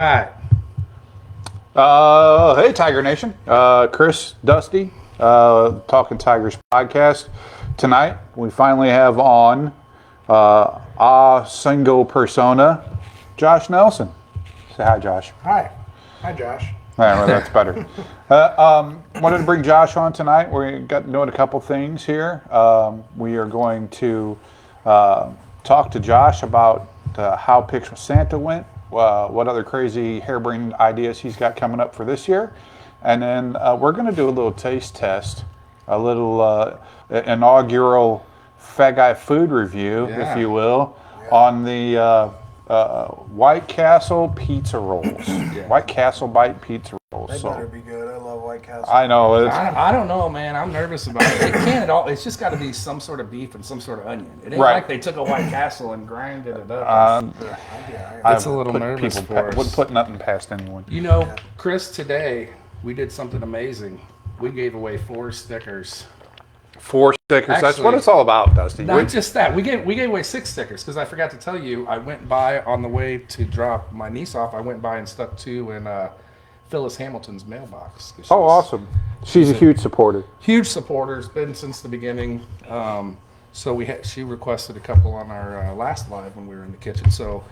Right. Hey, Tiger Nation. Chris, Dusty, Talkin Tigers podcast. Tonight, we finally have on a single persona, Josh Nelson. Say hi, Josh. Hi. Hi, Josh. All right, well, that's better. Wanted to bring Josh on tonight. We got doing a couple things here. We are going to talk to Josh about how Pics with Santa went. What other crazy harebrained ideas he's got coming up for this year. And then we're going to do a little taste test, a little inaugural Fat Guy food review, if you will, on the White Castle pizza rolls. White Castle Bite pizza rolls. They better be good. I love White Castle. I know. I don't know, man. I'm nervous about it. It can't at all. It's just got to be some sort of beef and some sort of onion. It ain't like they took a White Castle and grinded it up. It's a little nervous for us. Wouldn't put nothing past anyone. You know, Chris, today we did something amazing. We gave away 4 stickers. 4 stickers. Actually, that's what it's all about, Dusty. Not just that. We gave away 6 stickers because I forgot to tell you. I went by on the way to drop my niece off. I went by and stuck 2 in Phyllis Hamilton's mailbox. Oh, awesome. She's a huge supporter. Huge supporter. Has been since the beginning. So she requested a couple on our last live when we were in the kitchen. So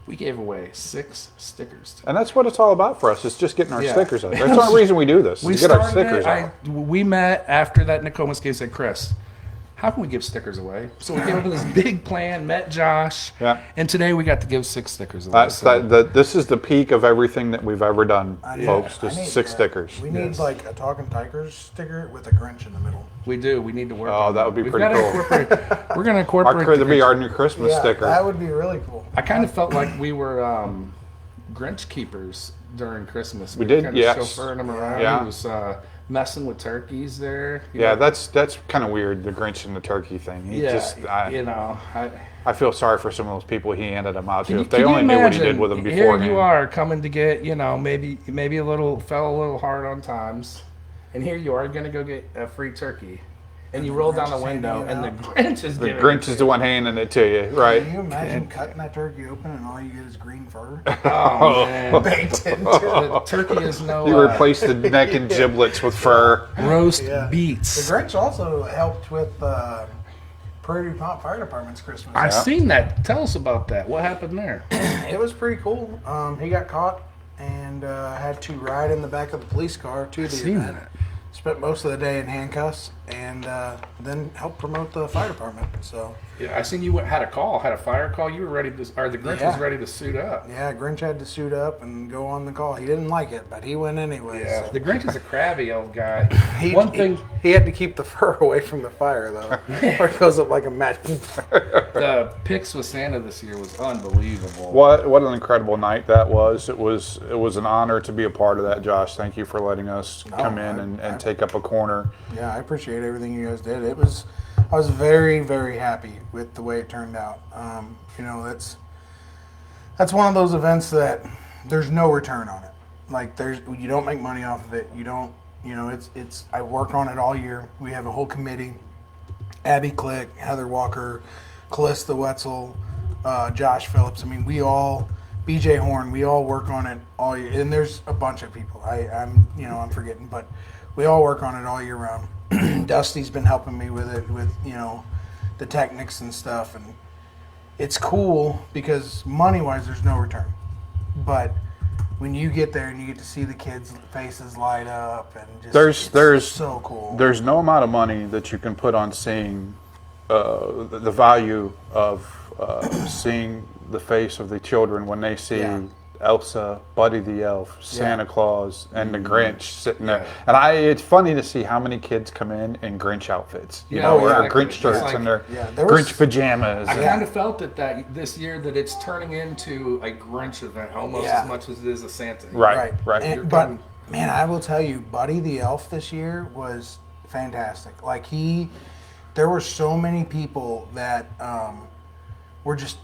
we gave away 6 stickers. And that's what it's all about for us. It's just getting our stickers out. That's the only reason we do this. To get our stickers out. We met after that Nokomis game. Said, Chris, how can we give stickers away? So we came up with this big plan. Met Josh. Yeah. And today we got to give 6 stickers away. This is the peak of everything that we've ever done, folks. Just 6 stickers. We need like a Talkin Tigers sticker with a Grinch in the middle. We do. We need to work. Oh, that would be pretty cool. We're going to incorporate. That'd be our new Christmas sticker. That would be really cool. I kind of felt like we were Grinch keepers during Christmas. We did, kind yes. of chauffeuring them around. Yeah. He was messing with turkeys there. Yeah, that's kind of weird, the Grinch and the turkey thing. I feel sorry for some of those people he handed them out to. If they only knew what he did with them beforehand. Here you are coming to get, maybe fell a little hard on times. And here you are going to go get a free turkey. And you roll down the window, and the Grinch is giving it to you. The Grinch is the one handing it to you, right? Can you imagine cutting that turkey open and all you get is green fur? Oh, man. Baked into The turkey is no... You replace the neck and giblets with fur. Roast beets. The Grinch also helped with Prairie Du Pont Fire Department's Christmas. I've seen that. Tell us about that. What happened there? It was pretty cool. He got caught and had to ride in the back of the police car to the event. Spent most of the day in handcuffs and then helped promote the fire department. So I seen you had a fire call. You were ready to, or the Grinch was ready to suit up. Yeah, Grinch had to suit up and go on the call. He didn't like it, but he went anyway. Yeah, so. the Grinch is a crabby old guy. He had to keep the fur away from the fire though, or it goes up like a match. The Pics with Santa this year was unbelievable. What an incredible night that was. It was an honor to be a part of that, Josh. Thank you for letting us come in and take up a corner. Yeah, I appreciate everything you guys did. I was very, very happy with the way it turned out. That's one of those events that there's no return on it. Like you don't make money off of it. You don't, it's I work on it all year. We have a whole committee. Abby Click, Heather Walker, Callista Wetzel, Josh Phillips. I mean, BJ Horn, we all work on it all year. And there's a bunch of people. I'm forgetting, but we all work on it all year round. Dusty's been helping me with it, with the techniques and stuff, and it's cool because money-wise, there's no return. But when you get there and you get to see the kids' faces light up, and just it's so cool. There's no amount of money that you can put on seeing the value of seeing the face of the children when they see Elsa, Buddy the Elf, Santa Claus, and the Grinch sitting there. And it's funny to see how many kids come in Grinch outfits, or Grinch shirts and their Grinch pajamas. I kind of felt it that this year that it's turning into a Grinch event almost as much as it is a Santa. Right. But man, I will tell you, Buddy the Elf this year was fantastic. Like there were so many people that were just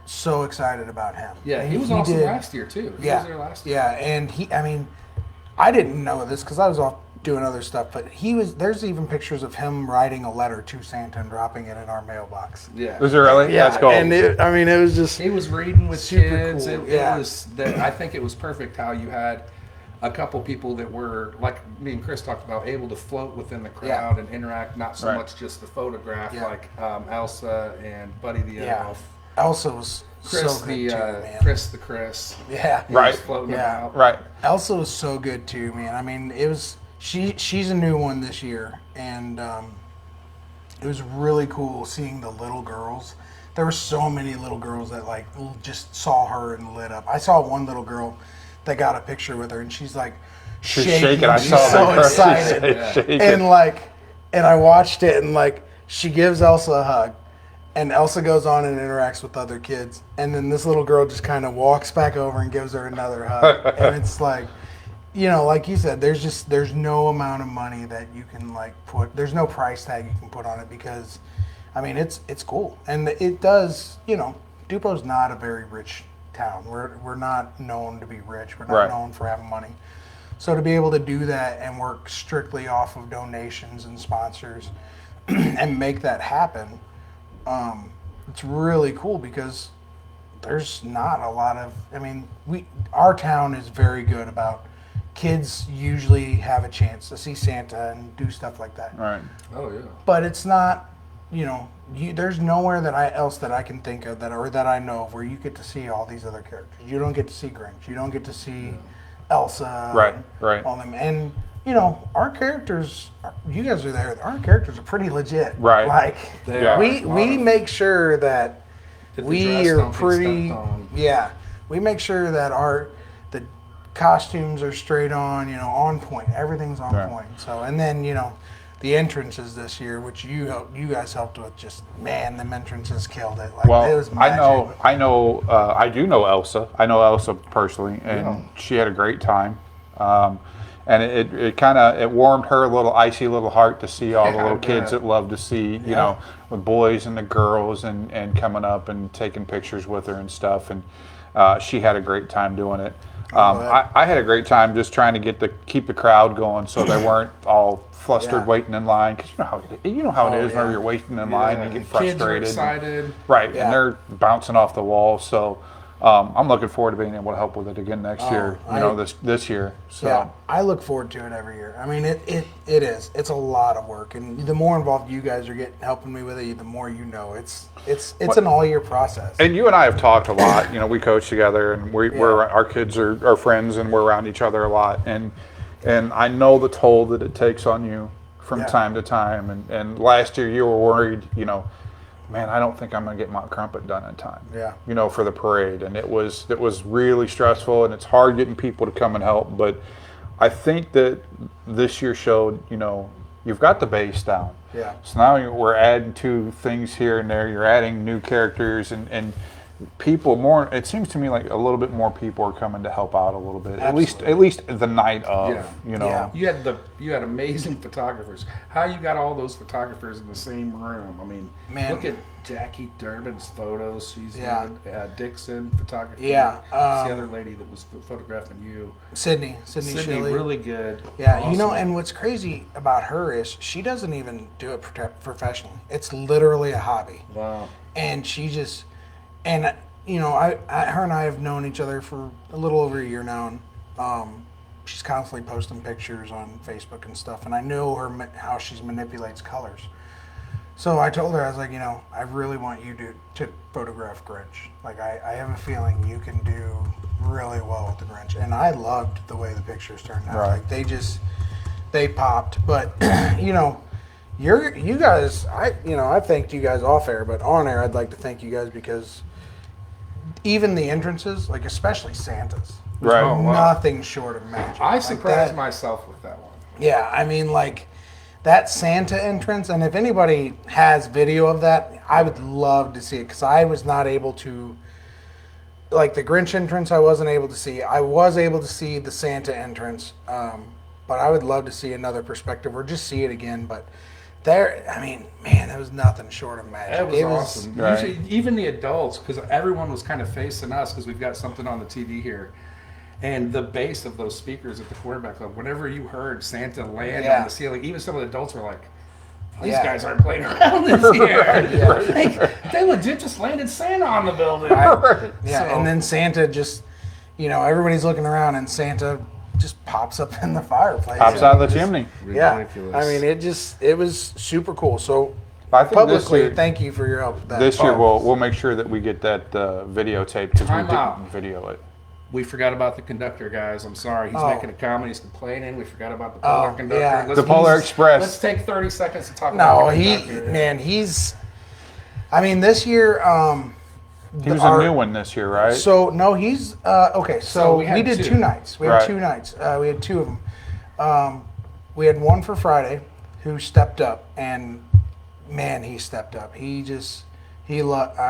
so excited about him. Yeah, he was awesome last year too. He was there last year. Yeah, and I didn't know this because I was off doing other stuff. But there's even pictures of him writing a letter to Santa and dropping it in our mailbox. Yeah. Was it really? Yeah, That's cool. and it was just He was reading with super kids. cool. I think it was perfect how you had a couple people that were, like me and Chris talked about, able to float within the crowd and interact, not so Right. much just the photograph, Yeah. like Elsa and Buddy the Elf. Elsa was Chris so good too, man. Chris. Yeah. He Right. was floating Yeah. about. Right. Elsa was so good too, man. I mean, it was she's a new one this year, and it was really cool seeing the little girls. There were so many little girls that like just saw her and lit up. I saw one little girl that got a picture with her, and she's like She's shaking. I She's saw so that. excited. She's shaking. And I watched it, and like she gives Elsa a hug, and Elsa goes on and interacts with other kids, and then this little girl just kind of walks back over and gives her another hug, and it's like, like you said, there's no amount of money that you can like put. There's no price tag you can put on it because, I mean, it's cool, and it does. Dupo's not a very rich town. We're not known to be rich. We're not Right. known for having money. So to be able to do that and work strictly off of donations and sponsors and make that happen, it's really cool because there's not a lot of. I mean, our town is very good about kids usually have a chance to see Santa and do stuff like that. Right. Oh yeah. But it's not. There's nowhere else that I can think of that I know of where you get to see all these other characters. You don't get to see Grinch. You don't get to see Elsa. Right, and right. all them. And our characters. You guys are there. Our characters are pretty legit. Right. Like They are. we make sure that That the we dress are don't get pretty. stepped on. Yeah, we make sure that the costumes are straight on point. Everything's on Yeah. point. So and then the entrances this year, which you guys helped with, just man, them entrances killed it. Like Well, it was magic. I do know Elsa. I know Elsa personally, and she had a great time. And it kind of warmed her little icy little heart to see all the Yeah, little I kids bet. that love to see, the boys and the girls and coming up and taking pictures with her and stuff. And she had a great time doing it. I had a great time just trying to keep the crowd going so they weren't all flustered Yeah. waiting in line, because you know how it is yeah. whenever you're waiting in line and you get frustrated. Kids are excited. Right, Yeah. and they're bouncing off the wall. So I'm looking forward to being able to help with it again next year. This year. So Yeah, I look forward to it every year. I mean, it is. It's a lot of work, and the more involved you guys are helping me with it, the more you know. It's an all year process. And you and I have talked a lot. We coach together, and we're our kids are friends, and we're around each other a lot. And I know the toll that it takes on you from Yeah. time to time. And last year you were worried, man, I don't think I'm going to get my crumpet done in time. Yeah. For the parade, and it was really stressful, and it's hard getting people to come and help. But I think that this year showed, you've got the base down. Yeah. So now we're adding two things here and there. You're adding new characters and people more. It seems to me like a little bit more people are coming to help out a little bit. Absolutely. At least the night of. Yeah. You had amazing photographers. How you got all those photographers in the same room? I mean, Man. look at Jackie Durbin's photos. She's Yeah. good. Dixon photography. Yeah, It's the other lady that was photographing you. Sydney Sydney, Shelley. really good. Yeah, Awesome. and what's crazy about her is she doesn't even do it professionally. It's literally a hobby. Wow. And she just, and her and I have known each other for a little over a year now, and she's constantly posting pictures on Facebook and stuff, and I know how she manipulates colors. So I told her, I was like, I really want you to photograph Grinch. Like, I have a feeling you can do really well with the Grinch, and I loved the way the pictures turned out. Right. Like they popped, but you guys, I thanked you guys off air, but on air, I'd like to thank you guys because even the entrances, like especially Santa's, was Right. Oh, wow. nothing short of magic. I Like surprised that- myself with that one. Yeah, I mean, like that Santa entrance, and if anybody has video of that, I would love to see it because I was not able to. Like the Grinch entrance, I wasn't able to see. I was able to see the Santa entrance, but I would love to see another perspective or just see it again. But there, I mean, man, that was nothing short of magic. That was It awesome. Right. Usually, even the adults, because everyone was kind of facing us because we've got something on the TV here. And the bass of those speakers at the quarterback club, whenever you heard Santa land Yeah. on the ceiling, even some of the adults were like, these Yeah. guys aren't playing around this year. Like, they legit just landed Santa on the building. Yeah, So- and then Santa just, everybody's looking around, and Santa just pops up in the fireplace. Pops out of the chimney. Yeah, Ridiculous. I mean, it was super cool. So I think publicly, this year, thank you for your help with that. this year we'll make sure that we get that videotape because we Time out. didn't video it. We forgot about the conductor, guys. I'm sorry. He's Oh. making a comment. He's complaining. We forgot about the Polar conductor. yeah. Let's- The Polar Express. Let's take 30 seconds to talk No, about the conductor. he's. I mean, this year. He was a new one this year, right? So no, he's okay. So So we had we did two. 2 nights. We Right. had 2 nights. We had 2 of them. We had one for Friday, who stepped up, and man, he stepped up. I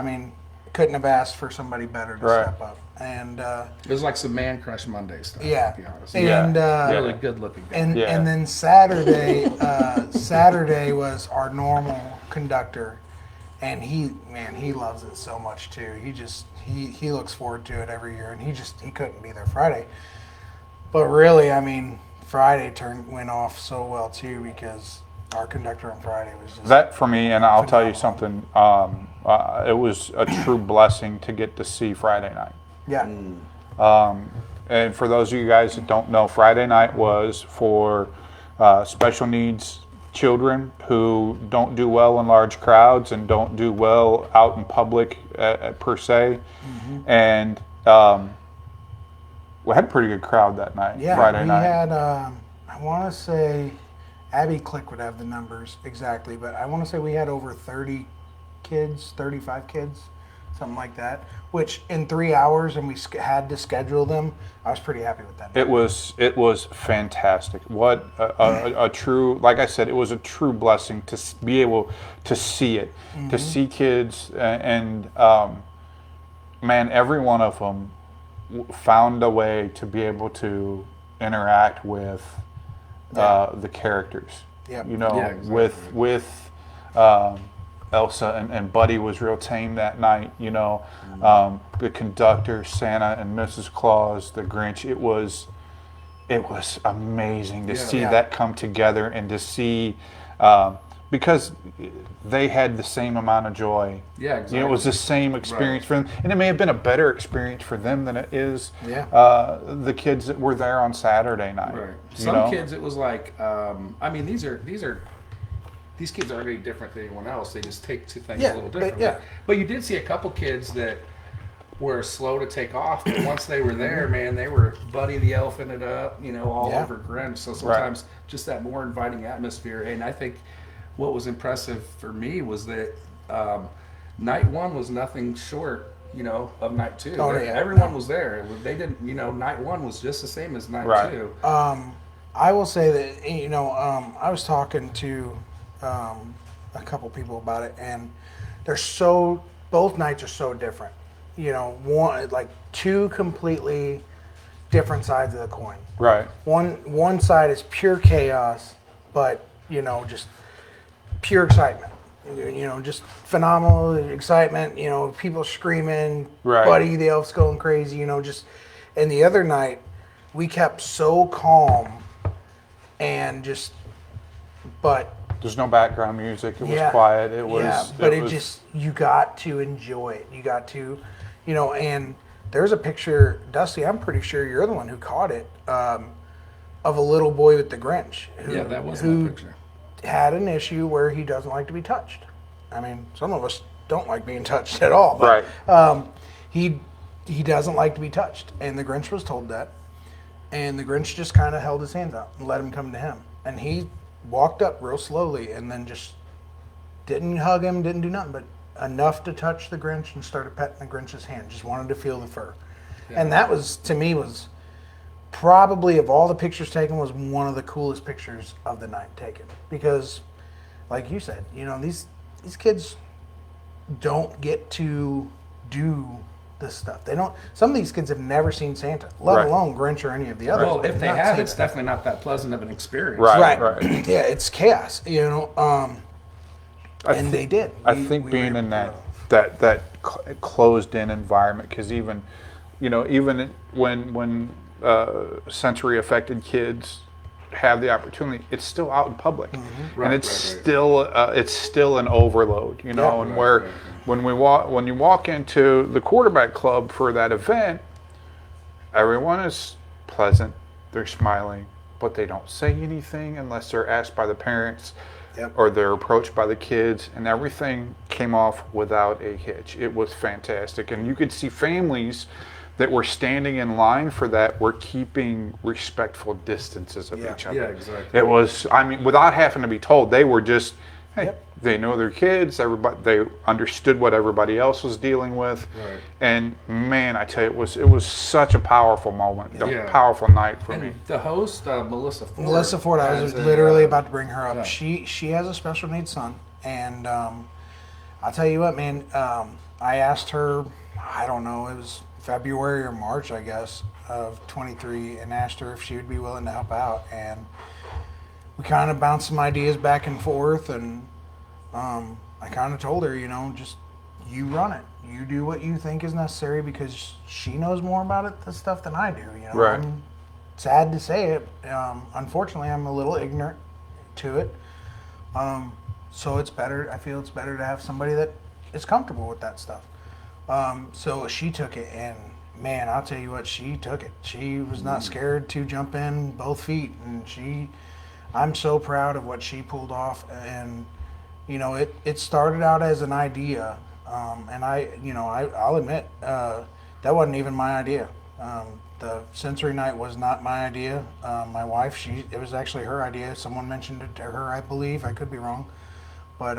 mean, couldn't have asked for somebody better to Right. step up. And It was like some Man Crush Monday stuff, yeah, to be honest. and Really good looking guy. and Yeah. and then Saturday was our normal conductor, and he loves it so much too. He looks forward to it every year, and he couldn't be there Friday. But really, I mean, Friday went off so well too, because our conductor on Friday was just That for me, and I'll tell you something. It was a true blessing to get to see Friday night. yeah. And for those of you guys that don't know, Friday night was for special needs children who don't do well in large crowds and don't do well out in public per se. And we had a pretty good crowd that night, Yeah, Friday we night. had, I want to say, Abby Click would have the numbers exactly, but I want to say we had over 30 kids, 35 kids, something like that, which in 3 hours, and we had to schedule them. I was pretty happy with that. It was fantastic. What a true, like I said, it was a true blessing to be able to see it, to see kids, and man, every one of them found a way to be able to interact with the characters. Yep. You know, Yeah, exactly. with Elsa and Buddy was real tame that night. You know, the conductor, Santa and Mrs. Claus, the Grinch. It was amazing to see Yeah. that come together and to see because they had the same amount of joy. Yeah, exactly. You know, it was the same experience for them, and it may have been a better experience for them than it is Yeah. the kids that were there on Saturday night. Right. you Some know? kids, it was like, I mean, these kids aren't any different than anyone else. They just take to things Yeah, a little but- differently. yeah. But you did see a couple kids that were slow to take off, but once they were there, man, they were Buddy the Elephant it up, all Yeah. over Grinch. So sometimes just that more inviting atmosphere. And I think what was impressive for me was that night one was nothing short, of night two. Oh, yeah. Everyone was there. They didn't, night one was just the same as night Right. two. I will say that I was talking to a couple people about it, and both nights are so different. One like 2 completely different sides of the coin. Right. One side is pure chaos, but just pure excitement. Just phenomenal excitement. People screaming, Right. Buddy the Elf's going crazy. And the other night, we kept so calm and but There's no background music. It was Yeah. quiet. It was. yeah, but it was, just you got to enjoy it. You got to, and there's a picture, Dusty. I'm pretty sure you're the one who caught it, of a little boy with the Grinch. Yeah, that was who my picture. had an issue where he doesn't like to be touched. I mean, some of us don't like being touched at all. But, he doesn't like to be touched, and the Grinch was told that, and the Grinch just kind of held his hands out and let him come to him, and he walked up real slowly and then just didn't hug him, didn't do nothing, but enough to touch the Grinch and started petting the Grinch's hand. Just wanted to feel the fur, and that was to me was probably of all the pictures taken was one of the coolest pictures of the night taken, because like you said, these kids don't get to do this stuff. They don't. Some of these kids have never seen Santa, let Right. alone Grinch or any of the others. Well, if they not have, seen it's it. definitely not that pleasant of an experience. Right. Yeah, it's chaos. I And thi- they did. I We- think we being were in able that closed-in environment, because even when sensory affected kids have the opportunity, it's still out in public, Mm-hmm. and it's still an overload, you know. And when you walk into the quarterback club for that event, everyone is pleasant, they're smiling, but they don't say anything unless they're asked by the parents. Yep. Or they're approached by the kids, and everything came off without a hitch. It was fantastic, and you could see families that were standing in line for that were keeping respectful distances of each other. Yeah, exactly. It was, I mean, without having to be told, they were just, hey, Yep. they know their kids, everybody, they understood what everybody else was dealing with. Right. And man, I tell you, it was such a powerful moment, a powerful night for me. And the host, Melissa Ford. Melissa Ford, I was has literally about to bring her up. yeah. She has a special needs son, and I'll tell you what, man. I asked her, I don't know, it was February or March, I guess, of 23, and asked her if she would be willing to help out, and we kind of bounced some ideas back and forth, and I kind of told her, you know, just you run it. You do what you think is necessary, because she knows more about it, this stuff, than I do. You know, Right. I'm sad to say it. Unfortunately, I'm a little ignorant to it. So it's better. I feel it's better to have somebody that is comfortable with that stuff. So she took it, and man, I'll tell you what, she took it. She was not scared to jump in both feet, and I'm so proud of what she pulled off. And you know, it started out as an idea, and I'll admit that wasn't even my idea. The sensory night was not my idea. My wife, it was actually her idea. Someone mentioned it to her, I believe. I could be wrong, but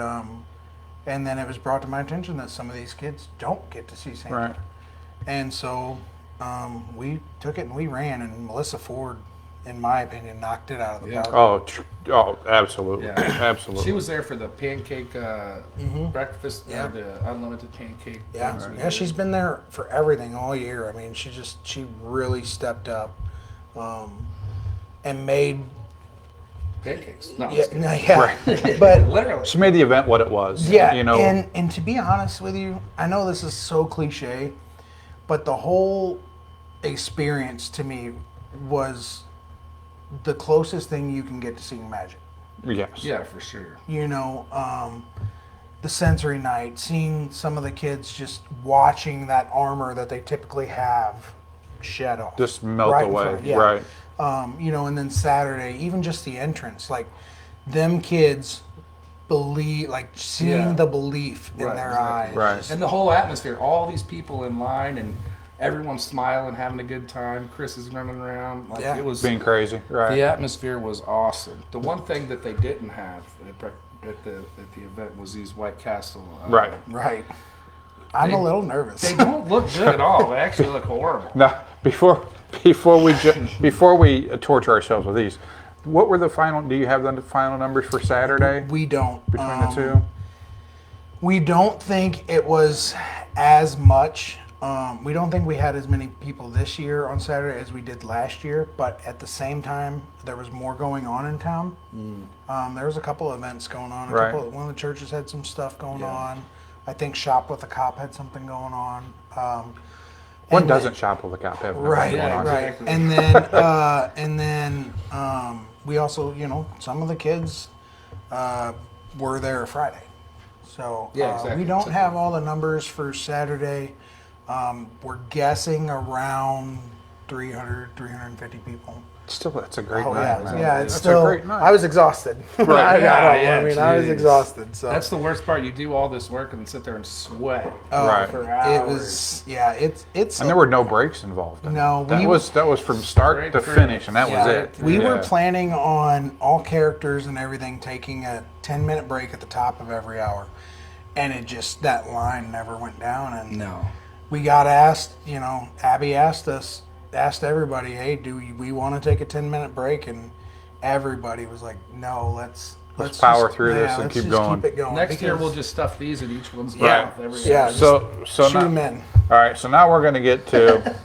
and then it was brought to my attention that some of these kids don't get to see Santa, Right. and so we took it and we ran. And Melissa Ford, in my opinion, knocked it out of the park. Oh, absolutely, Yeah. absolutely. She was there for the pancake breakfast, Yeah. The unlimited pancake. Yeah, things we yeah, did. she's been there for everything all year. I mean, she really stepped up, and made pancakes. No, I'm yeah, just kidding. no, yeah. But Literally. She made the event what it was. yeah, you know. and to be honest with you, I know this is so cliche, but the whole experience to me was the closest thing you can get to seeing magic. Yes. Yeah, for sure. You know, the sensory night, seeing some of the kids just watching that armor that they typically have shed off. Just melt Right in away. front, yeah. Right. You know, and then Saturday, even just the entrance, like them kids believe, like seeing Yeah. the belief in Right, their exactly. eyes. Right. Just- And the whole atmosphere, all these people in line, and everyone's smiling, having a good time. Chris is running around. Like, Yeah. it was Being crazy. Right. the atmosphere was awesome. The one thing that they didn't have at the event was these White Castle. Right. Right. I'm a little nervous. They don't look good at all. They actually look horrible. Now, before we torture ourselves with these, what were the final? Do you have the final numbers for Saturday We don't. between the two? We don't think it was as much. We don't think we had as many people this year on Saturday as we did last year, but at the same time, there was more going on in town. There was a couple of events going on. Right. One of the churches had some stuff going Yeah. on. I think Shop with a Cop had something going on. What and doesn't Shop with a Cop have? Right, Yeah, going on? right. exactly. And then we also, you know, some of the kids were there Friday. So Yeah, exactly. we don't have all the numbers for Saturday. We're guessing around 300, 350 people. Still, that's a great Oh night. yeah, man. yeah. It's That's still. a great night. I was exhausted. Right. I got home. Yeah, I mean, I was geez. exhausted. So That's the worst part. You do all this work and then sit there and sweat Right. for hours. it was. Yeah, it's. And there were no breaks involved. in it. No, that was from start Straight to through. finish, and that Yeah, was it. We were Yeah. planning on all characters and everything taking a 10-minute break at the top of every hour. And that line never went down. And No. we got asked, you know, Abby asked everybody, hey, do we want to take a 10-minute break? And everybody was like, no, let's power just- through this and let's keep just going. Keep it going. Next year because- we'll just stuff these in each one's Yeah. mouth. Every Yeah. year. So shoot now, 'em in. all right. So now we're going to get to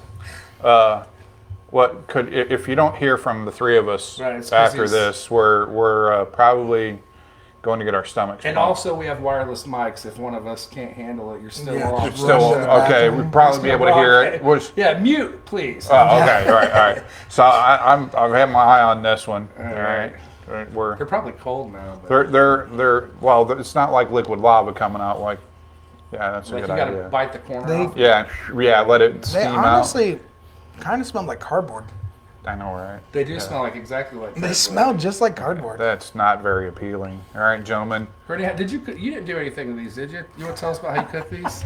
what could, if you don't hear from the three of us Right, it's 'cause after he's- this, we're probably going to get our stomachs. And pumped. also we have wireless mics. If one of us can't handle it, you're still Yeah. on. Still Rush to the okay. bathroom. We'd probably be able to hear it. Yeah, mute, please. Oh, okay. All right. So I've had my eye on this one. All right. They're probably cold now. But They're well. It's not like liquid lava coming out. Like, yeah, that's a like good you gotta idea. bite the corner off. Yeah. Let it They steam honestly kind of smell like cardboard. out. I know, right? They do smell like exactly like. They cardboard. smell just like cardboard. That's not very appealing. All right, gentlemen. Brittany, you didn't do anything with these, did you? You want to tell us about how you cook these?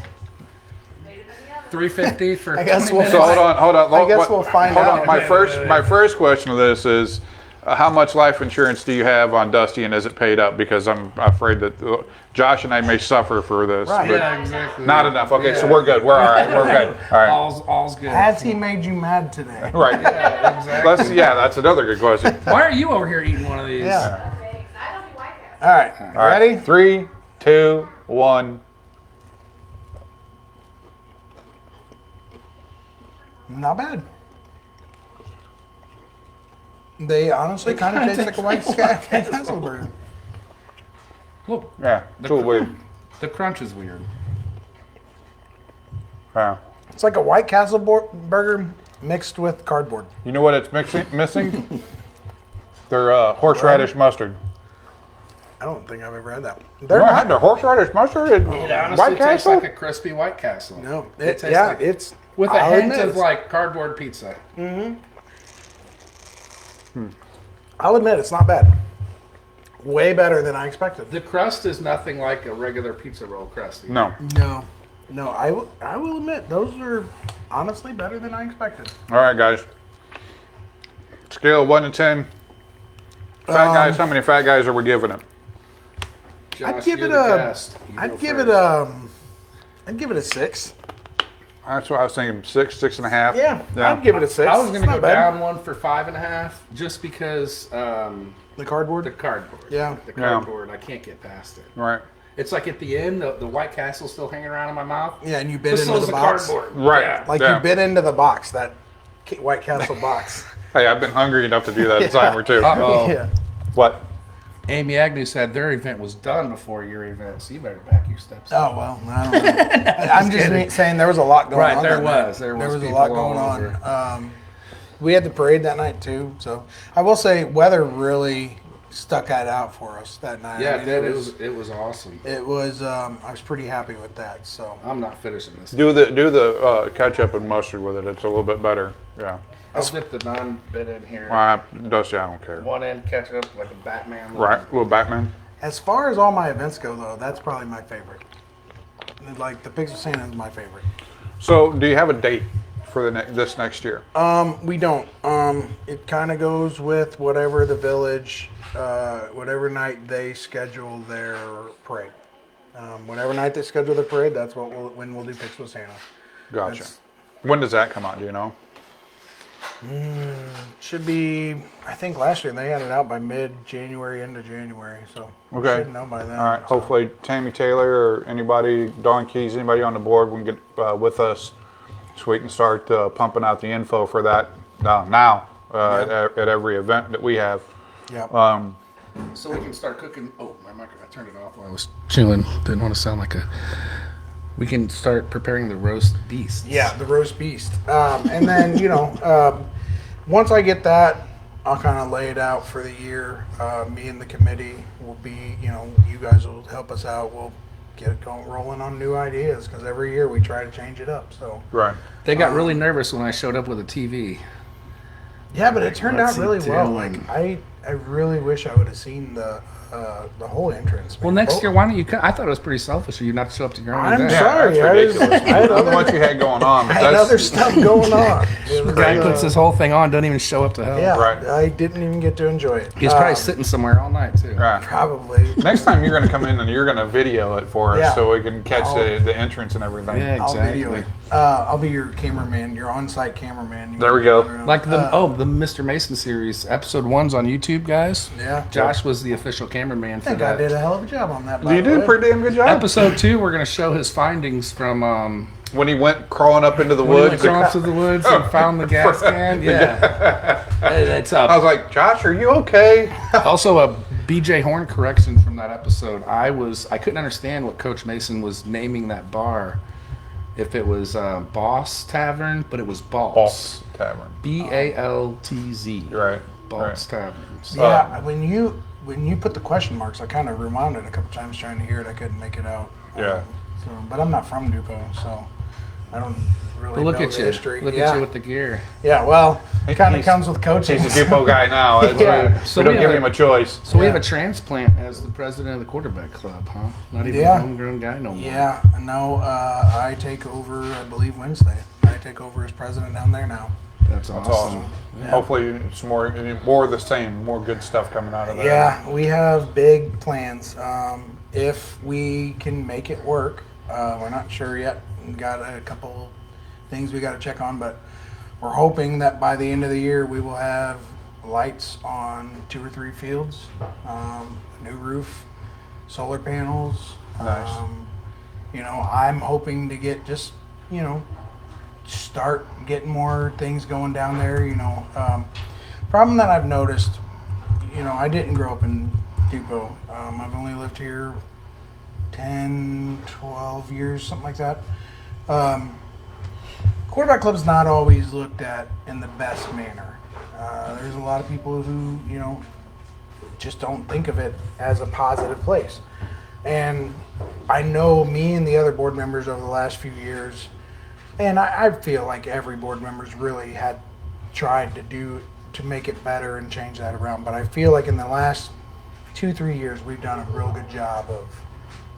350 for. I guess 20 we'll minutes? So hold on. I guess we'll find hold out. on. My first question of this is, how much life insurance do you have on Dusty, and is it paid up? Because I'm afraid that Josh and I may suffer for this. Right. But Yeah, exactly. not enough. Okay, so Yeah. we're good. We're all right. We're good. All right. All's good. Has he made you mad today? Right. Yeah, exactly. That's another good question. Why are you over here eating one of these? Yeah. All right. All right. Ready? 3, 2, 1. Not bad. They honestly kind of taste like a white castle burger. Look, Yeah. It's a little weird. the crunch is weird. Yeah. It's like a White Castle burger mixed with cardboard. You know what it's missing? Their horseradish mustard. I don't think I've ever had that. You They're ever had not. the horseradish mustard in It honestly White tastes Castle? like a crispy White Castle. No. It tastes Yeah, like, it's with a I'll hint admit of it's- like cardboard pizza. I'll admit it's not bad. Way better than I expected. The crust is nothing like a regular pizza roll crust. either. No. No. I will admit those are honestly better than I expected. All right, guys. Scale of 1 to 10. Fat guys. How many fat guys are we giving it? Josh, I'd give you're it the a. guest. You go I'd give it first. I'd give it a 6. That's what I was thinking. 6, 6.5. Yeah, I'd give it a 6. I was going It's to not go bad. down one for 5.5 just because The cardboard. the cardboard. Yeah. The cardboard, I can't get past it. Right. It's like at the end, the White Castle's still hanging around in my mouth. Yeah, and you bit But into so's the the box. cardboard. Right. Yeah. Like Yeah. you bit into the box, that White Castle box. Hey, I've been hungry enough to do that a time or two. Uh-oh. Yeah. What? Amy Agnew said their event was done before your event, so you better back your steps. Oh well, I don't know. I'm just saying there was a lot going Right, on. there that night. was. There a was lot people going all on. We had the parade that night too, so I will say weather really stuck that out for us that night. Yeah, I mean, it was awesome. It was. I was pretty happy with that. So I'm not finishing this. Do the ketchup and mustard with it. It's a little bit better. Yeah. I'll dip the non-bit in here. Dusty, I don't care. One end ketchup like a Batman. Right. Little Batman. as far as all my events go, though, that's probably my favorite. Like the Pics of Santa is my favorite. So, do you have a date for this next year? We don't. It kind of goes with whatever the village, whatever night they schedule their parade. Whatever night they schedule their parade, that's when we'll do Pics with Santa. Gotcha. That's- When does that come out? Do you know? Should be. I think last year they had it out by mid-January, end of January. So we Okay. should know by then. All right. so. Hopefully, Tammy Taylor or anybody, Don Keys, anybody on the board, we can get with us so we can start pumping out the info for that now at every event that we have. Yeah. So we can start cooking. Oh, my microphone. I turned it off while I was chewing. Didn't want to sound like a. We can start preparing the roast beast. Yeah, the roast beast. And then, once I get that, I'll kind of lay it out for the year. Me and the committee will be, you guys will help us out. We'll get it going, rolling on new ideas because every year we try to change it up. So Right. They got really nervous when I showed up with a TV. yeah, but it turned What's out he really well. doing? Like I really wish I would have seen the whole entrance. Well, man. next year, why don't you? I thought it was pretty selfish of you not to show up to your own I'm event. sorry. That's I was- ridiculous. I had I don't know other- what you had going on, but I had that's other stuff going on. It was, Guy puts this whole thing on, doesn't even show up to help. yeah, Right. I didn't even get to enjoy it. He's probably sitting somewhere all night too. right. Probably. Next time you're going to come in and you're going to video it for us Yeah. so we can catch I'll- the entrance and everything. Yeah, I'll video exactly. it. I'll be your cameraman, your on-site cameraman. There we go. Like the the Mr. Mason series, episode 1's on YouTube, guys. Yeah. Josh was the official cameraman I for think I that. did a hell of a job on that. by You the did a way. pretty damn good job. Episode 2, we're going to show his findings from When he went crawling up into the when he woods. went off to the woods and found the gas can. Yeah, it's I was like, Josh, are you okay? Also, a BJ Horn correction from that episode. I couldn't understand what Coach Mason was naming that bar. if it was Boss Tavern, but it was Balls. Balls Tavern. Baltz. Right. Balls Tavern. So, Yeah, when you put the question marks, I kind of rewound it a couple times trying to hear it. I couldn't make it out. Yeah. But I'm not from Dupo, so I don't really but look know at the you. history. Look yeah. at you with the gear. Yeah, well, it kind of He's- comes with coaching. He's a Dupo guy now. That's Yeah. right. So we don't we give have him a choice. So we have Yeah. a transplant as the president of the quarterback club, huh? Not even Yeah. a homegrown guy no more. Yeah, no, I take over, I believe, Wednesday. I take over as president down there now. That's That's awesome. awesome. Yeah. Hopefully, it's more of the same, more good stuff coming out of there. Yeah, we have big plans. If we can make it work, we're not sure yet. We've got a couple things we got to check on, but we're hoping that by the end of the year we will have lights on 2 or 3 fields, new roof, solar panels. Nice. I'm hoping to get start getting more things going down there. Problem that I've noticed, I didn't grow up in Dupo. I've only lived here 10, 12 years, something like that. Quarterback club's not always looked at in the best manner. There's a lot of people who, just don't think of it as a positive place. And I know me and the other board members over the last few years, and I feel like every board member's really had tried to make it better and change that around. But I feel like in the last 2-3 years, we've done a real good job of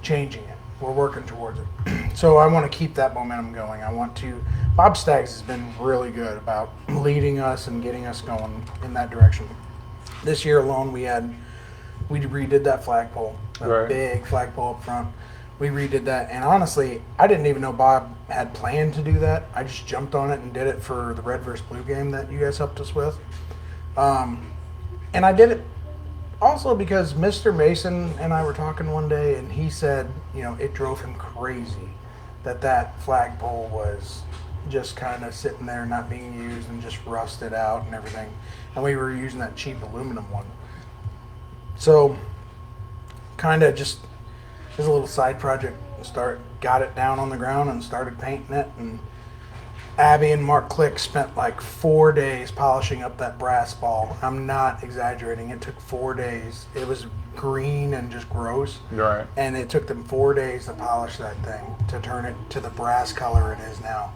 changing it. We're working towards it. So I want to keep that momentum going. Bob Staggs has been really good about leading us and getting us going in that direction. This year alone, we redid that flagpole, Right. big flagpole up front. We redid that, and honestly, I didn't even know Bob had planned to do that. I just jumped on it and did it for the Red versus Blue game that you guys helped us with. And I did it also because Mr. Mason and I were talking one day, and he said, it drove him crazy that flagpole was just kind of sitting there not being used and just rusted out and everything. And we were using that cheap aluminum one. So kind of just as a little side project, got it down on the ground and started painting it. And Abby and Mark Click spent like 4 days polishing up that brass ball. I'm not exaggerating. It took 4 days. It was green and just gross. Right. And it took them 4 days to polish that thing, to turn it to the brass color it is now.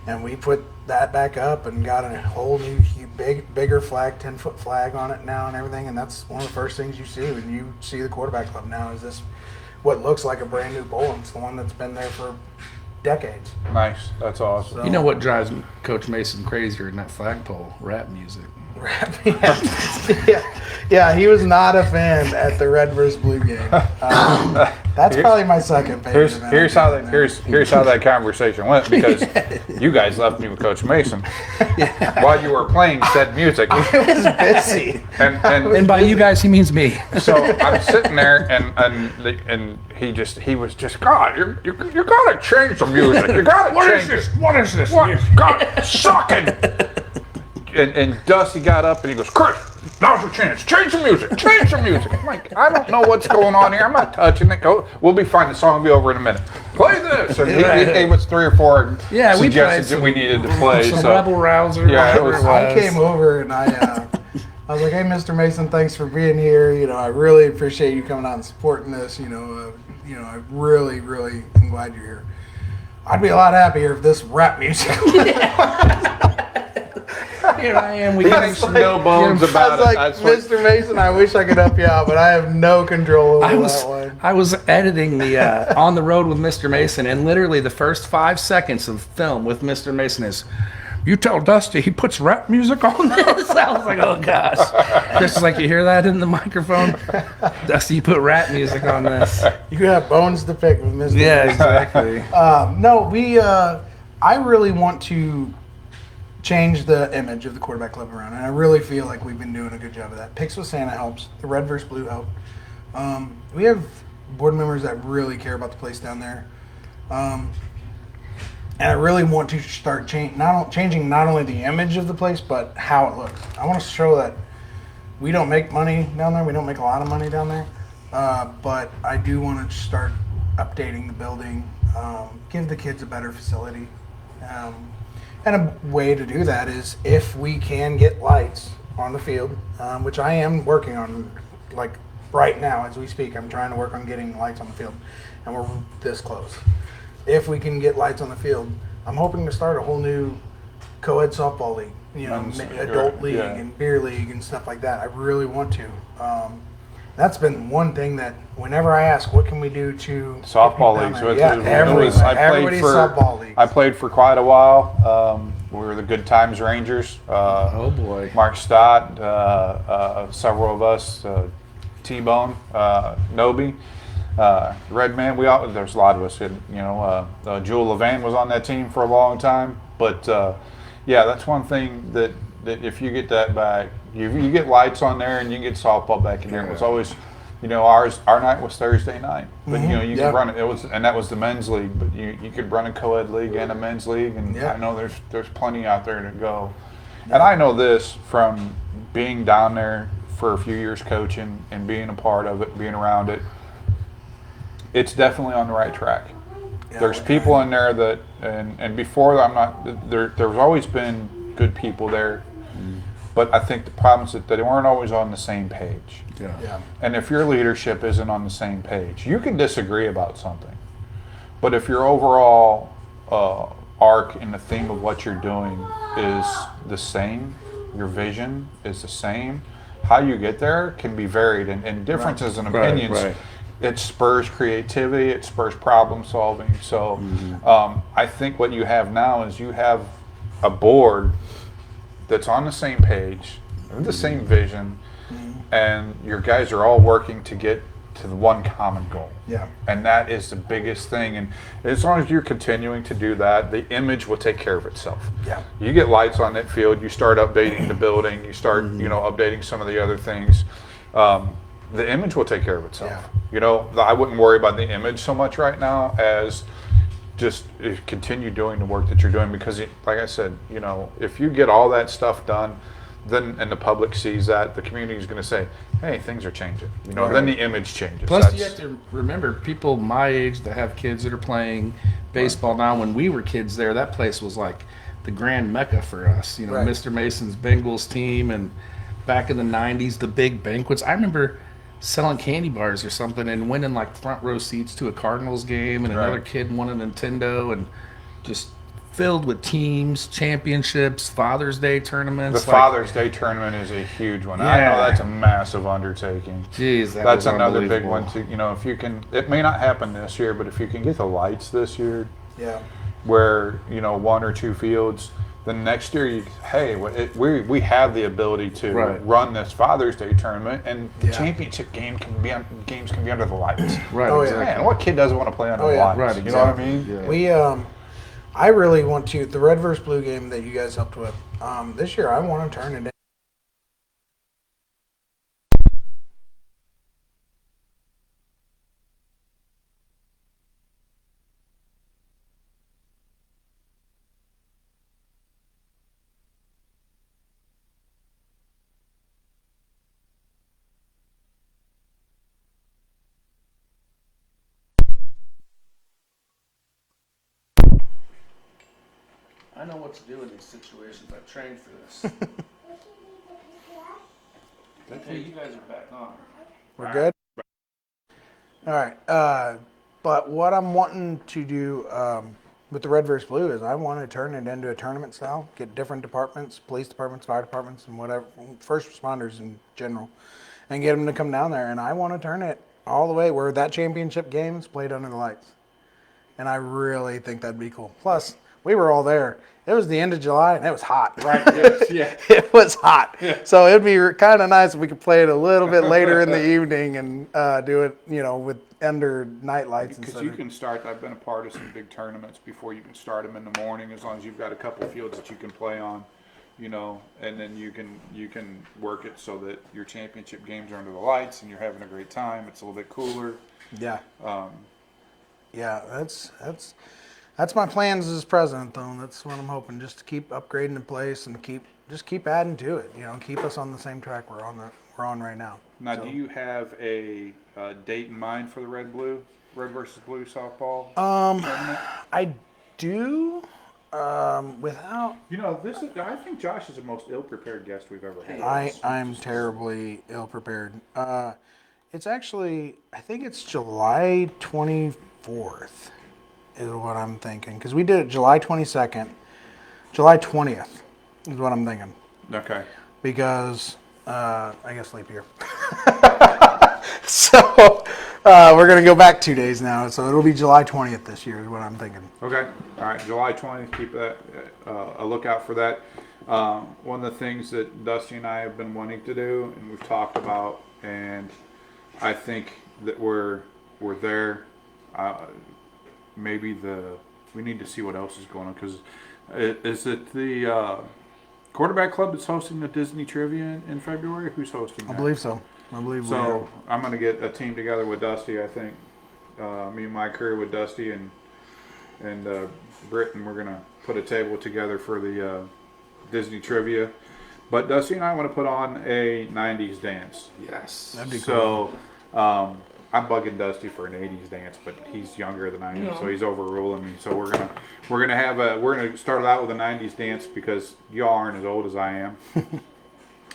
And we put that back up and got a whole new, bigger flag, 10-foot flag on it now and everything. And that's one of the first things you see when you see the quarterback club now is this, what looks like a brand new pole. It's the one that's been there for decades. Nice. That's awesome. You know what drives Coach Mason crazier than that flagpole? Rap music. Yeah, he was not a fan at the Red vs. Blue game. That's probably my second favorite. Here's how that conversation went, because you guys left me with Coach Mason while you were playing said music. I was busy. And by you guys, he means me. So I'm sitting there, and he was just, God, you gotta change the music. You gotta change it. What is this? What? God, sucking. And Dusty got up and he goes, Chris, now's your chance. Change the music. Change the music. I'm like, I don't know what's going on here. I'm not touching it. We'll be fine. The song will be over in a minute. Play this. And he gave us 3 or 4 suggestions that we needed to play. Some So rebel rouser. Yeah, it was- I came over and I was like, hey, Mr. Mason, thanks for being here. I really appreciate you coming out and supporting this. I really, really am glad you're here. I'd be a lot happier if this rap music. Here I am. We he got makes no bones I about was it. like, That's what- Mr. Mason, I wish I could help you out, but I have no control over that one. I was editing the On the Road with Mr. Mason, and literally the first 5 seconds of film with Mr. Mason is, you tell Dusty he puts rap music on this. I was like, oh gosh. Chris is like, you hear that in the microphone? Dusty, you put rap music on this. You have bones to pick with Mr. Yeah, Mason. exactly. I really want to change the image of the quarterback club around, and I really feel like we've been doing a good job of that. Pics with Santa helps. The Red vs. Blue help. We have board members that really care about the place down there. And I really want to start changing not only the image of the place, but how it looks. I want to show that we don't make money down there. We don't make a lot of money down there. But I do want to start updating the building, give the kids a better facility. And a way to do that is if we can get lights on the field, which I am working on, like right now as we speak. I'm trying to work on getting lights on the field, and we're this close. If we can get lights on the field, I'm hoping to start a whole new co-ed softball league, adult league and beer league and stuff like that. I really want to. That's been one thing that whenever I ask, what can we do to softball leagues? Everybody's softball leagues. I played for quite a while. We were the Good Times Rangers. Oh boy, Mark Stott, several of us, T-Bone, Noby, Red Man. There's a lot of us. Jewel Levan was on that team for a long time. But that's one thing that if you get that back, you get lights on there and you get softball back in there. It was always, our night was Thursday night, but you could run it. And that was the men's league, but you could run a co-ed league and a men's league, and I know there's plenty out there to go. And I know this from being down there for a few years coaching and being a part of it, being around it. It's definitely on the right track. There's people in there that, and before I'm not, there's always been good people there. But I think the problem is that they weren't always on the same page. Yeah. And if your leadership isn't on the same page, you can disagree about something. But if your overall arc and the theme of what you're doing is the same, your vision is the same, how you get there can be varied. And differences in opinions, it spurs creativity, it spurs problem solving. So I think what you have now is you have a board that's on the same page, the same vision, and your guys are all working to get to the one common goal. Yeah. And that is the biggest thing. And as long as you're continuing to do that, the image will take care of itself. Yeah. You get lights on that field, you start updating the building, you start, updating some of the other things. The image will take care of itself. Yeah. I wouldn't worry about the image so much right now as just continue doing the work that you're doing, because like I said, if you get all that stuff done, then and the public sees that, the community is going to say, hey, things are changing. Then the image changes. Plus, you have to remember, people my age that have kids that are playing baseball now, when we were kids there, that place was like the grand mecca for us. Mr. Mason's Bengals team, and back in the 90s, the big banquets. I remember selling candy bars or something and winning like front row seats to a Cardinals game, and another kid won a Nintendo, and just filled with teams, championships, Father's Day tournaments. The Father's Day tournament is a huge one. I know that's a massive undertaking. Jeez, that's another big one too. If you can, it may not happen this year, but if you can get the lights this year, where one or two fields, then next year, we have the ability to run this Father's Day tournament, and the championship games can be under the lights. Right. Oh, exactly. Man, what kid doesn't want to play under the lights? Right, You know what I mean? Yeah. I really want to, the Red vs. Blue game that you guys helped with, this year I want to turn it in. I know what to do in these situations. I've trained for this. Hey, you guys are back on. We're good? All right. But what I'm wanting to do with the Red vs. Blue is I want to turn it into a tournament style, get different departments, police departments, fire departments, and whatever, first responders in general, and get them to come down there. And I want to turn it all the way where that championship game is played under the lights. And I really think that'd be cool. Plus, we were all there. It was the end of July, and it was hot. Right, yes, yeah. It was hot. Yeah. So it'd be kind of nice if we could play it a little bit later in the evening and do it, with under night lights. Because you can start, I've been a part of some big tournaments before. You can start them in the morning as long as you've got a couple fields that you can play on, and then you can work it so that your championship games are under the lights and you're having a great time. It's a little bit cooler. Yeah. That's my plans as president, though. That's what I'm hoping, just to keep upgrading the place and keep adding to it. Keep us on the same track we're on right now. Now, do you have a date in mind for the Red Blue? red versus blue softball? I do. Without You know, this is. I think Josh is the most ill-prepared guest we've ever had. I'm terribly ill prepared. It's actually, I think it's July 24th is what I'm thinking, because we did it July 22nd, July 20th is what I'm thinking, Okay. because I guess leap year. So we're gonna go back 2 days now, so it'll be July 20th this year is what I'm thinking. Okay. All right. July 20th. Keep that a lookout for that. One of the things that Dusty and I have been wanting to do, and we've talked about, and I think that we're there. Maybe we need to see what else is going on, because is it the quarterback club that's hosting the Disney trivia in February? Who's hosting that? I believe so. I believe we So I'm going to get a team together with Dusty. I think me and my crew with Dusty and Britt, and we're going to put a table together for the Disney trivia. But Dusty and I want to put on a 90s dance. Yes. That'd be cool. So I'm bugging Dusty for an 80s dance, but he's younger than I am, so he's overruling me. So we're gonna start it out with a 90s dance, because y'all aren't as old as I am.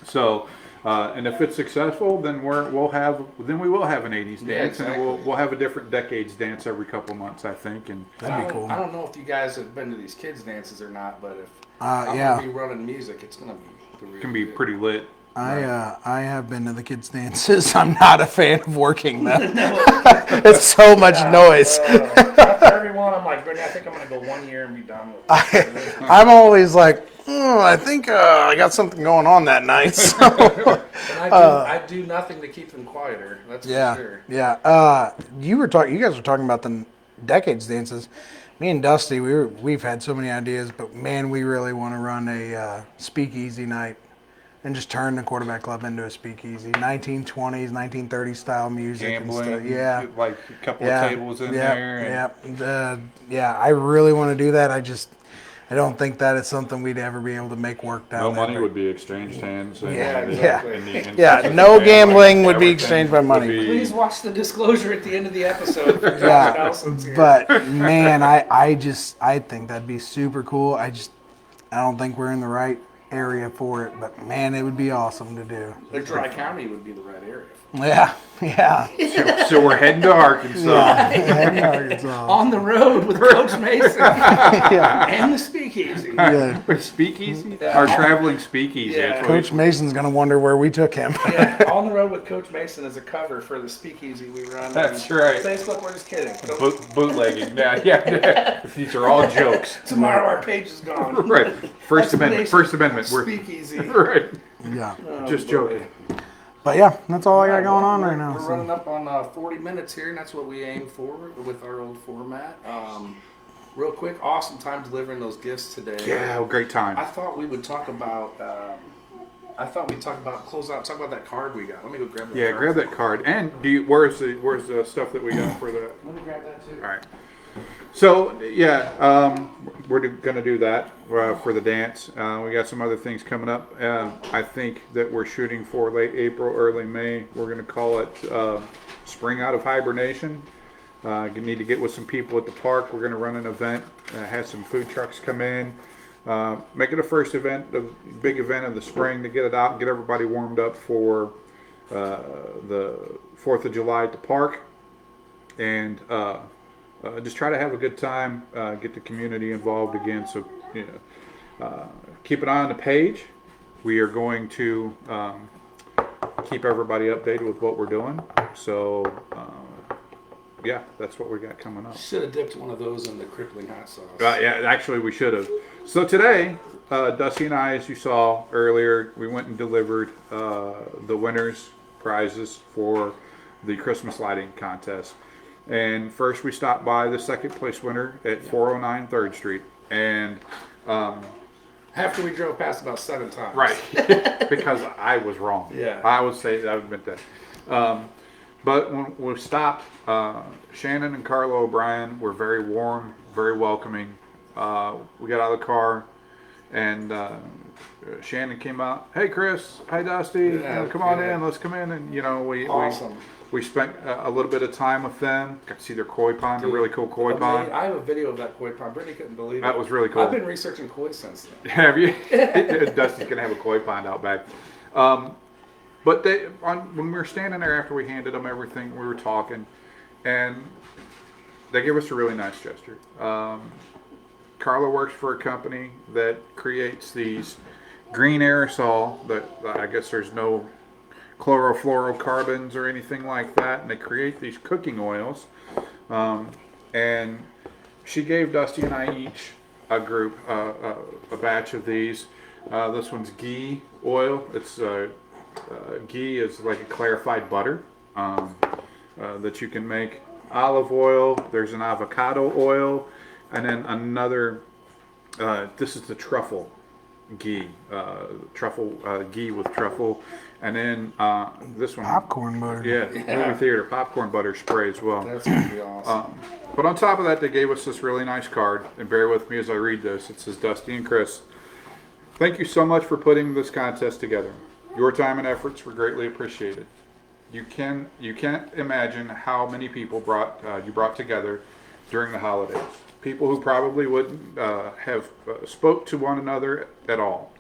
So. And if it's successful, then we will have an 80s dance, Yeah, exactly. and we'll have a different decades dance every couple months, I think. And That'd be cool. I don't know if you guys have been to these kids dances or not, but if yeah. I'm gonna be running music, it's gonna be it can be pretty lit. I have been to the kids' dances. I'm not a fan of working them. It's so much noise. After everyone, I'm like, I think I'm gonna go 1 year and be done with it. I'm always like, I think I got something going on that night. So. And I do nothing to keep them quieter. That's Yeah, for sure. yeah. You guys were talking about the decades dances. Me and Dusty, we've had so many ideas, but man, we really want to run a speakeasy night and just turn the quarterback club into a speakeasy. 1920s, 1930s style music Gambling, and stuff. Yeah, like a couple of tables in there. Yeah. I really want to do that. I don't think that is something we'd ever be able to make work down No there. money would be exchanged hands. And, Yeah, exactly. Yeah, no gambling would be exchanged by money. Please watch the disclosure at the end of the episode. For Yeah, Nelson's here. but man, I think that'd be super cool. I don't think we're in the right area for it, but man, it would be awesome to do. The Dry County would be the right area. Yeah. So we're heading to Arkansas. Arkansas. On the road with Coach Mason Yeah. and the speakeasy. Yeah. With speakeasy? Our traveling speakeasy. Yeah. That's what Coach Mason's gonna wonder where we took him. Yeah, On the Road with Coach Mason is a cover for the speakeasy we run. That's on right. Facebook, we're just kidding. bootlegging. Yeah. These are all jokes. Tomorrow our page is gone. Right. First Amendment. We're Speakeasy. right. Yeah. Just joking. But yeah, that's all I got going on right now. We're so. running up on 40 minutes here, and that's what we aim for with our old format. Real quick, awesome time delivering those gifts today. Yeah, great time. I thought we would talk about. Close out. Talk about that card we got. Let me go grab that. Yeah, card. grab that card. And where's the stuff that we got for the? Let me grab that too. All right. So yeah, we're going to do that for the dance. We got some other things coming up. I think that we're shooting for late April, early May. We're going to call it Spring Out of Hibernation. You need to get with some people at the park. We're going to run an event. Have some food trucks come in. Make it a first event, the big event of the spring, to get it out, get everybody warmed up for the 4th of July at the park, and just try to have a good time, get the community involved again. So keep an eye on the page. We are going to keep everybody updated with what we're doing. So yeah, that's what we got coming up. Should have dipped one of those in the crippling hot sauce. Yeah, actually we should have. So today, Dusty and I, as you saw earlier, we went and delivered the winners' prizes for the Christmas lighting contest. And first we stopped by the second place winner at 409 3rd Street. And After we drove past about 7 times. right, because I was wrong. Yeah. I would admit that. But when we stopped, Shannon and Carlo O'Brien were very warm, very welcoming. We got out of the car, and Shannon came out. Hey, Chris. Hi, Dusty. Come on in. Let's come in. And Awesome. we spent a little bit of time with them. Got to see their koi pond, a really cool koi pond. I have a video of that koi pond. Brittany couldn't believe it. That was really cool. I've been researching koi since then. Have you? Dusty's gonna have a koi pond out back. But when we were standing there after we handed them everything, we were talking, and they gave us a really nice gesture. Carla works for a company that creates these green aerosol that I guess there's no chlorofluorocarbons or anything like that, and they create these cooking oils. And she gave Dusty and I each a group, a batch of these. This one's ghee oil. It's ghee is like a clarified butter that you can make. Olive oil. There's an avocado oil, and then another. This is the truffle ghee, ghee with truffle, and then this one. Popcorn butter. Yeah, movie theater popcorn butter spray as well. That's gonna be awesome. But on top of that, they gave us this really nice card, and bear with me as I read this. It says, Dusty and Chris, thank you so much for putting this contest together. Your time and efforts were greatly appreciated. You can't imagine how many people you brought together during the holidays. People who probably wouldn't have spoke to one another at all.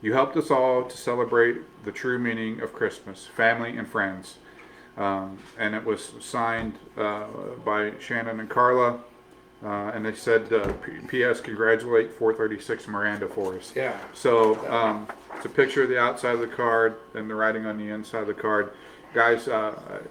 You helped us all to celebrate the true meaning of Christmas, family and friends. And it was signed by Shannon and Carla. And they said, P.S. Congratulate 436 Miranda for us. Yeah. So it's a picture of the outside of the card and the writing on the inside of the card. Guys,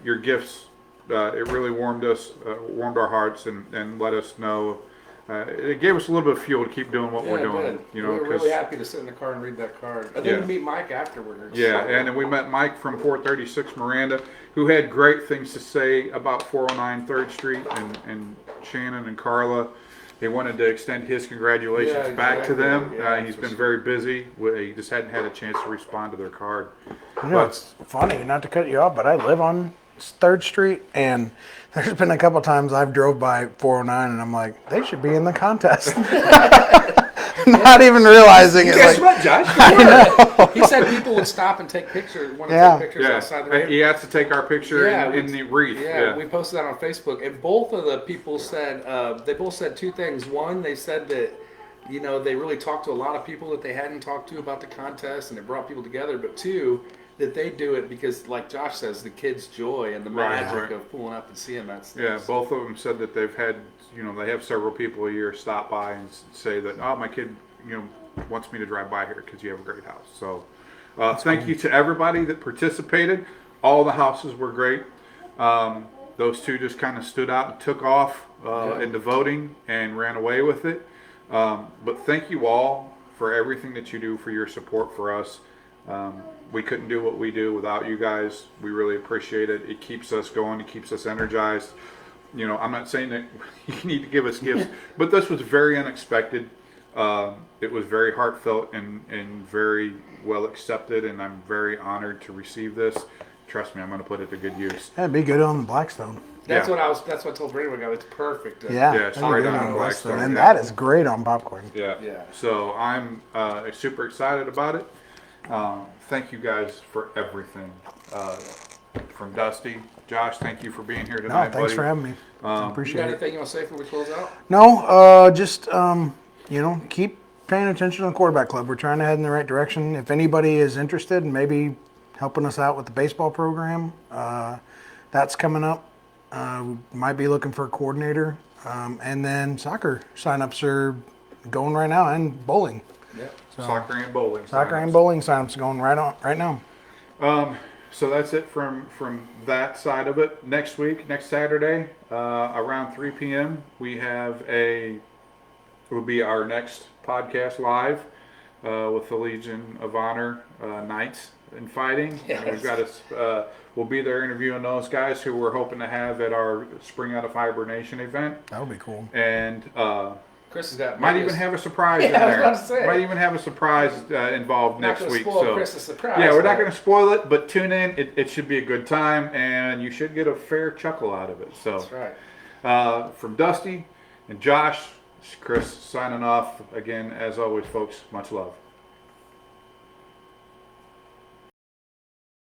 your gifts, it really warmed our hearts and let us know. It gave us a little bit of fuel to keep doing what we're doing. We were really happy to sit in the car and read that card. And then meet Mike afterwards. Yeah, and then we met Mike from 436 Miranda, who had great things to say about 409 3rd Street and Shannon and Carla. He wanted to extend his congratulations back to them. He's been very busy. He just hadn't had a chance to respond to their card. It's funny, not to cut you off, but I live on 3rd Street, and there's been a couple times I've drove by 409, and I'm like, they should be in the contest. Not even realizing it. Guess what, Josh? He said people would stop and take pictures. Take pictures outside the room. He asked to take our picture in the wreath. Yeah, we posted that on Facebook, and both of the people said they both said two things. One, they said that they really talked to a lot of people that they hadn't talked to about the contest, and it brought people together. But two, that they do it because, like Josh says, the kids' joy and the magic of pulling up and seeing that stuff. Yeah, both of them said that they've had, they have several people a year stop by and say that, oh, my kid, wants me to drive by here because you have a great house. So thank you to everybody that participated. All the houses were great. Those two just kind of stood out and took off in the voting and ran away with it. But thank you all for everything that you do for your support for us. We couldn't do what we do without you guys. We really appreciate it. It keeps us going. It keeps us energized. I'm not saying that you need to give us gifts, but this was very unexpected. It was very heartfelt and very well accepted, and I'm very honored to receive this. Trust me, I'm going to put it to good use. That'd be good on the Blackstone. That's what I told Brandon. It's perfect. It's right on the Blackstone. And that is great on popcorn. Yeah. So I'm super excited about it. Thank you guys for everything. From Dusty, Josh, thank you for being here tonight. No, thanks for having me. Appreciate you got it. anything you want to say before we close out? No, just keep paying attention to the quarterback club. We're trying to head in the right direction. If anybody is interested in maybe helping us out with the baseball program, that's coming up. We might be looking for a coordinator, and then soccer signups are going right now, and bowling. Yeah. So, soccer and bowling. Soccer and bowling signups going right now. So that's it from that side of it. Next week, next Saturday, around 3 p.m., will be our next podcast live with the Legion of Honor Knights in Fighting. Yes. And we've got we'll be there interviewing those guys who we're hoping to have at our Spring Out of Hibernation event. That would be cool. And Chris has got might even have a surprise in there. I was about to say. Might even have a surprise involved next week. Spoil Chris a surprise. Yeah, we're not going to spoil it, but tune in. It should be a good time, and you should get a fair chuckle out of it. So that's right. From Dusty and Josh, Chris signing off again. As always, folks. Much love.